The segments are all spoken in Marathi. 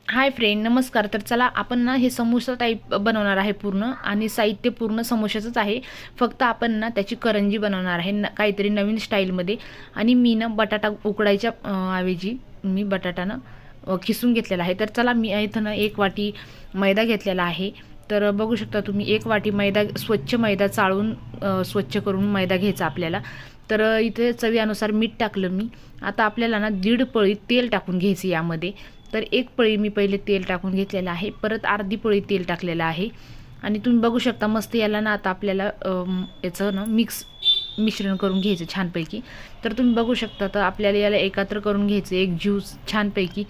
हाय फ्रेंड, नमस्कार. तर चला आपण ना हे समोसा टाईप बनवणार आहे पूर्ण, आणि साहित्य पूर्ण समोशाचंच आहे. फक्त आपण ना त्याची करंजी बनवणार आहे काहीतरी नवीन स्टाईलमध्ये. आणि मी ना बटाटा उकडायच्या ऐवजी मी बटाटा खिसून घेतलेला आहे. तर चला, मी इथं ना 1 वाटी मैदा घेतलेला आहे. तर बघू शकता तुम्ही, 1 वाटी मैदा, स्वच्छ मैदा चाळून स्वच्छ करून मैदा घ्यायचा आपल्याला. तर इथे चवीनुसार मीठ टाकलं मी. आता आपल्याला ना 1.5 पळी तेल टाकून घ्यायचं यामध्ये. तर 1 पळी मी पहिले तेल टाकून घेतलेलं आहे, परत अर्धी पळी तेल टाकलेलं आहे. आणि तुम्ही बघू शकता मस्त याला ना आता आपल्याला याचं ना मिश्रण करून घ्यायचं छानपैकी. तर तुम्ही बघू शकता, तर आपल्याला याला एकत्र करून घ्यायचं एक ज्यूस छानपैकी.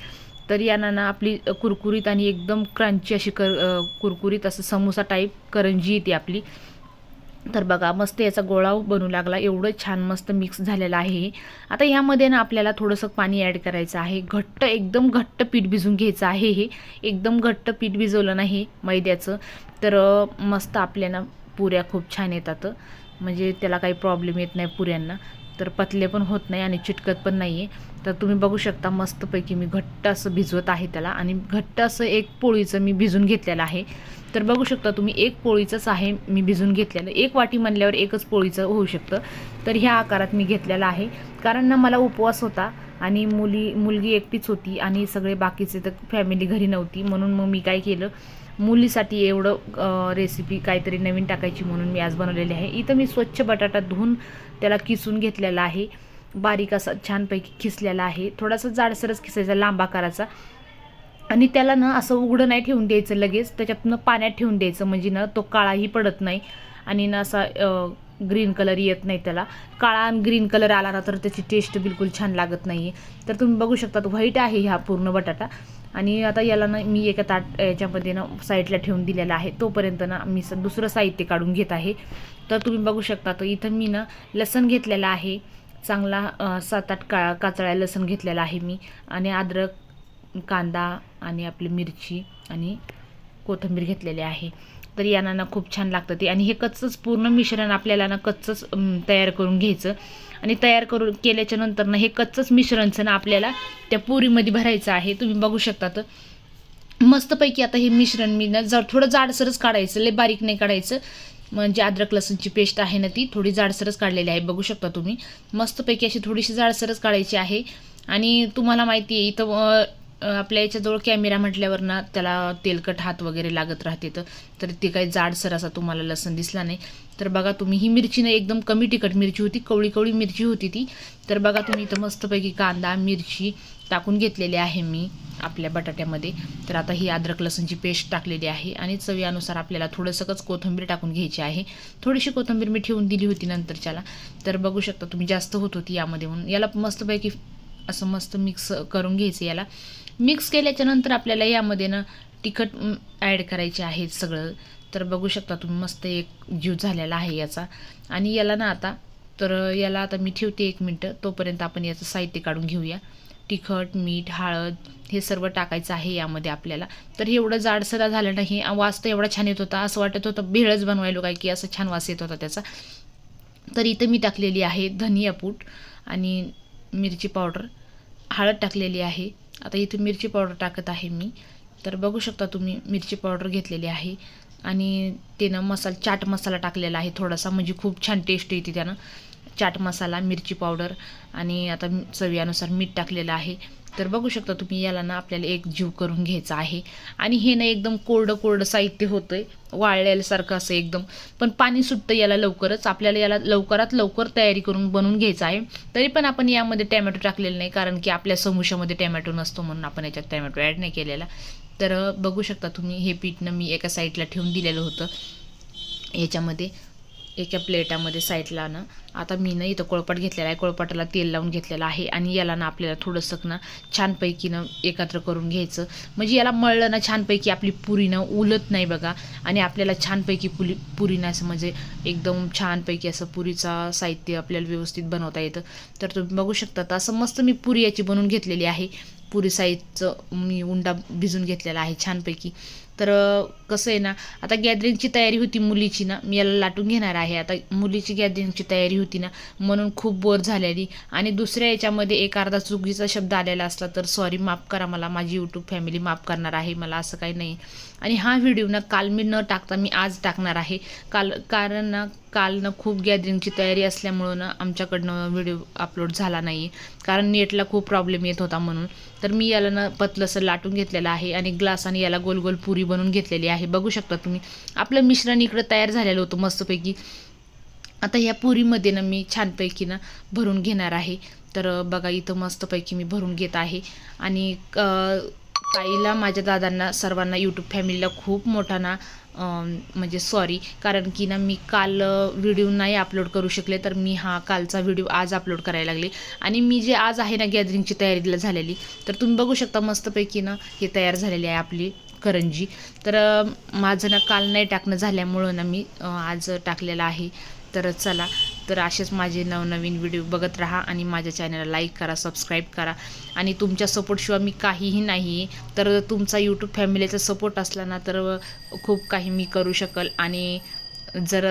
तर यानं ना आपली कुरकुरीत आणि एकदम क्रंची अशी कुरकुरीत असं समोसा टाईप करंजी येते आपली. तर बघा मस्त याचा गोळा बनू लागला, एवढं छान मस्त मिक्स झालेलं आहे. आता यामध्ये ना आपल्याला थोडंसं पाणी ॲड करायचं आहे. एकदम घट्ट पीठ भिजून घ्यायचं आहे. हे एकदम घट्ट पीठ भिजवलं नाही मैद्याचं, तर मस्त आपल्याला पुऱ्या खूप छान येतात. म्हणजे त्याला काही प्रॉब्लेम येत नाही पुऱ्यांना. तर पतले पण होत नाही आणि चिटकत पण नाही आहे. तर तुम्ही बघू शकता मस्तपैकी मी घट्ट असं भिजवत आहे त्याला, आणि घट्ट असं 1 पोळीचं मी भिजून घेतलेलं आहे. तर बघू शकता तुम्ही, 1 पोळीचंच आहे मी भिजून घेतलेलं. 1 वाटी म्हणल्यावर 1च पोळीचं होऊ शकतं. तर ह्या आकारात मी घेतलेला आहे, कारण ना मला उपवास होता आणि मुलगी एकटीच होती आणि सगळे बाकीचे तर फॅमिली घरी नव्हती. म्हणून मग मी काय केलं, मुलीसाठी एवढं रेसिपी काहीतरी नवीन टाकायची म्हणून मी आज बनवलेली आहे. इथं मी स्वच्छ बटाटा धुवून त्याला किसून घेतलेला आहे, बारीक असा छानपैकी खिसलेला आहे. थोडासा जाडसरच खिसायचा, लांब आकाराचा. आणि त्याला ना असं उघडं नाही ठेवून द्यायचं, लगेच त्याच्यातनं पाण्यात ठेवून द्यायचं, म्हणजे ना तो काळाही पडत नाही आणि ना असा ग्रीन कलर येत नाही त्याला. काळा आणि ग्रीन कलर आला ना तर त्याची टेस्ट बिलकुल छान लागत नाही. तर तुम्ही बघू शकता व्हाईट आहे हा पूर्ण बटाटा. आणि आता याला ना मी एका याच्यामध्ये ना साईडला ठेवून दिलेला आहे. तोपर्यंत ना मी दुसरं साहित्य काढून घेत आहे. तर तुम्ही बघू शकता, तर इथं मी ना लसण घेतलेला आहे चांगला, 7-8 काचळ्या लसण घेतलेला आहे मी. आणि अद्रक, कांदा आणि आपली मिरची आणि कोथिंबीर घेतलेली आहे. तर यांना ना खूप छान लागतं ते. आणि हे कच्चंच पूर्ण मिश्रण आपल्याला ना कच्चंच तयार करून घ्यायचं. आणि तयार केल्याच्या नंतर ना हे कच्चंच मिश्रणचं ना आपल्याला त्या पुरीमध्ये भरायचं आहे. तुम्ही बघू शकता, तर मस्तपैकी आता हे मिश्रण मी ना थोडं जाडसरच काढायचं, लय बारीक नाही काढायचं. म्हणजे अद्रक लसूणची पेस्ट आहे ना ती थोडी जाडसरच काढलेली आहे. बघू शकता तुम्ही, मस्तपैकी अशी थोडीशी जाडसरच काढायची आहे. आणि तुम्हाला माहिती आहे इथं आपल्या याच्याजवळ कॅमेरा म्हटल्यावर ना त्याला तेलकट हात वगैरे लागत राहते. तर ते काही जाडसर असा तुम्हाला लसूण दिसला नाही. तर बघा तुम्ही, ही मिरची ना एकदम कमी तिखट मिरची होती, कवळी कवळी मिरची होती ती. तर बघा तुम्ही इथं मस्तपैकी कांदा मिरची टाकून घेतलेली आहे मी आपल्या बटाट्यामध्ये. तर आता ही अद्रक लसूणची पेस्ट टाकलेली आहे आणि चवीनुसार आपल्याला थोडंसंच कोथिंबीर टाकून घ्यायची आहे. थोडीशी कोथिंबीर मी ठेवून दिली होती नंतरच्याला. तर बघू शकता तुम्ही, जास्त होत होती यामध्ये म्हणून. याला मस्तपैकी असं मस्त मिक्स करून घ्यायचं. याला मिक्स केल्याच्या नंतर आपल्याला यामध्ये ना तिखट ॲड करायचे आहेत सगळं. तर बघू शकता तुम्ही, मस्त एक ज्यूस झालेला आहे याचा. आणि याला ना आता, तर याला आता मी ठेवते 1 मिनटं. तोपर्यंत आपण याचं साहित्य काढून घेऊया. तिखट, मीठ, हळद हे सर्व टाकायचं आहे यामध्ये आपल्याला. तर एवढं जाडसर झालं नाही, वास तर एवढा छान येत होता, असं वाटत होतं भेळच बनवायलो काय की, असं छान वास येत होता त्याचा. तर इथं मी टाकलेली आहे धनिया पूड आणि मिरची पावडर, हळद टाकलेली आहे. आता इथे मिरची पावडर टाकत आहे मी. तर बघू शकता तुम्ही, मिरची पावडर घेतलेली आहे. आणि त्यानं चाट मसाला टाकलेला आहे थोडासा, म्हणजे खूप छान टेस्ट येते त्यानं. चाट मसाला, मिरची पावडर आणि आता चवीनुसार मीठ टाकलेलं आहे. तर बघू शकता तुम्ही, याला ना आपल्याला एक जीव करून घ्यायचा आहे. आणि हे ना एकदम कोरडं साहित्य होतंय, वाळल्यासारखं असं एकदम. पण पाणी सुटतं याला लवकरच. आपल्याला याला लवकरात लवकर तयारी करून बनवून घ्यायचं आहे. तरी पण आपण यामध्ये टॅमॅटो टाकलेलं नाही, कारण की आपल्या समोशामध्ये टॅमॅटो नसतो म्हणून आपण याच्यात टॅमॅटो ॲड नाही केलेला. तर बघू शकता तुम्ही, हे पीठनं मी एका साईडला ठेवून दिलेलं होतं याच्यामध्ये, एका प्लेटामध्ये साईडला ना. आता मी ना इथं कोळपाट घेतलेला आहे, कोळपाटाला तेल लावून घेतलेलं आहे. आणि याला ना आपल्याला थोडंसं ना छानपैकी ना एकत्र करून घ्यायचं, म्हणजे याला मळलं ना छानपैकी आपली पुरी ना उलत नाही बघा. आणि आपल्याला छानपैकी पुरी ना असं, म्हणजे एकदम छानपैकी असं पुरीचा साहित्य आपल्याला व्यवस्थित बनवता येतं. तर तुम्ही बघू शकता, तर असं मस्त मी पुरी याची बनवून घेतलेली आहे. पुरी साईजचं मी उंडा भिजून घेतलेला आहे छानपैकी. तर कसं आहे ना, आता गॅदरिंगची तयारी होती मुलीची ना, मी याला लाटून घेणार आहे. आता मुलीची गॅदरिंगची तयारी होती ना, म्हणून खूप बोर झालेली. आणि दुसऱ्या याच्यामध्ये एक अर्धा चुकीचा शब्द आलेला असला तर सॉरी, माफ करा मला, माझी यूट्यूब फॅमिली माफ करणार आहे, मला असं काही नाही. आणि हा व्हिडिओ ना काल मी न टाकता मी आज टाकणार आहे. काल ना खूप गॅदरिंगची तयारी असल्यामुळं ना आमच्याकडनं व्हिडिओ अपलोड झाला नाही, कारण नेटला खूप प्रॉब्लेम येत होता म्हणून. तर मी याला ना पतलंसं लाटून घेतलेलं आहे आणि ग्लासाने याला गोल गोल पुरी बनवून घेतलेली आहे. बघू शकता तुम्ही, आपलं मिश्रण इकडं तयार झालेलं होतं मस्तपैकी. आता ह्या पुरीमध्ये ना मी छानपैकी ना भरून घेणार आहे. तर बघा इथं मस्तपैकी मी भरून घेत आहे. आणि ताईला, माझ्या दादांना, सर्वांना, यूट्यूब फॅमिलीला खूप मोठा ना म्हणजे सॉरी, कारण की ना मी काल व्हिडिओ नाही अपलोड करू शकले, तर मी हा कालचा व्हिडिओ आज अपलोड करायला लागले. आणि मी जे आज आहे ना गॅदरिंगची तयारीला झालेली, तर तुम्ही बघू शकता मस्तपैकी ना हे तयार झालेली आहे आपली करंजी. तर माझं ना काल नाही टाकणं झाल्यामुळं ना मी आज टाकलेलं आहे. तर चला, तर असेच माझे नवनवीन व्हिडिओ बघत राहा आणि माझ्या चॅनलला लाईक करा, सबस्क्राईब करा. आणि तुमच्या सपोर्टशिवाय मी काहीही नाही. तर तुमचा यूट्यूब फॅमिलीचा सपोर्ट असला ना तर खूप काही मी करू शकल. आणि जर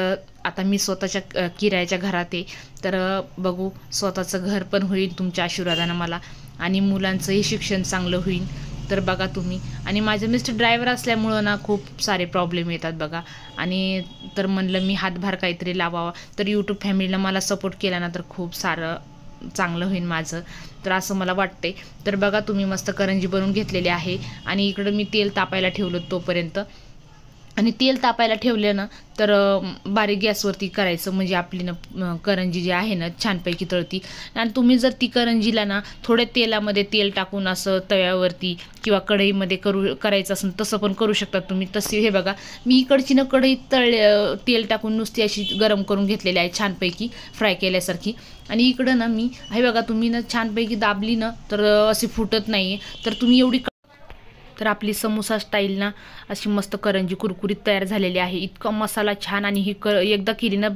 आता मी स्वतःच्या किरायाच्या घरात आहे, तर बघू, स्वतःचं घर पण होईल तुमच्या आशीर्वादानं मला, आणि मुलांचंही शिक्षण चांगलं होईल. तर बघा तुम्ही, आणि माझे मिस्टर ड्रायव्हर असल्यामुळं ना खूप सारे प्रॉब्लेम येतात बघा. आणि तर म्हणलं मी हातभार काहीतरी लावावा, तर यूट्यूब फॅमिलीला मला सपोर्ट केला ना तर खूप सारं चांगलं होईल माझं, तर असं मला वाटते. तर बघा तुम्ही, मस्त करंजी बनवून घेतलेली आहे. आणि इकडं मी तेल तापायला ठेवलं तोपर्यंत. आणि तेल तापायला ठेवलं ना तर बारीक गॅसवरती करायचं, म्हणजे आपली ना करंजी जी आहे ना छानपैकी तळती. आणि तुम्ही जर ती करंजीला ना थोड्या तेलामध्ये तेल टाकून असं तव्यावरती किंवा कढईमध्ये करायचं असेल तसं पण करू शकता तुम्ही. तसे हे बघा, मी इकडची ना कढईत तेल टाकून नुसती अशी गरम करून घेतलेली आहे छानपैकी फ्राय केल्यासारखी. आणि इकडं ना मी हे बघा, तुम्ही ना छानपैकी दाबली ना तर अशी फुटत नाही. तर तुम्ही एवढी, तर आपली समोसा स्टाईल ना अशी मस्त करंजी कुरकुरीत तयार झालेली आहे. इतका मसाला छान, आणि ही एकदा केली ना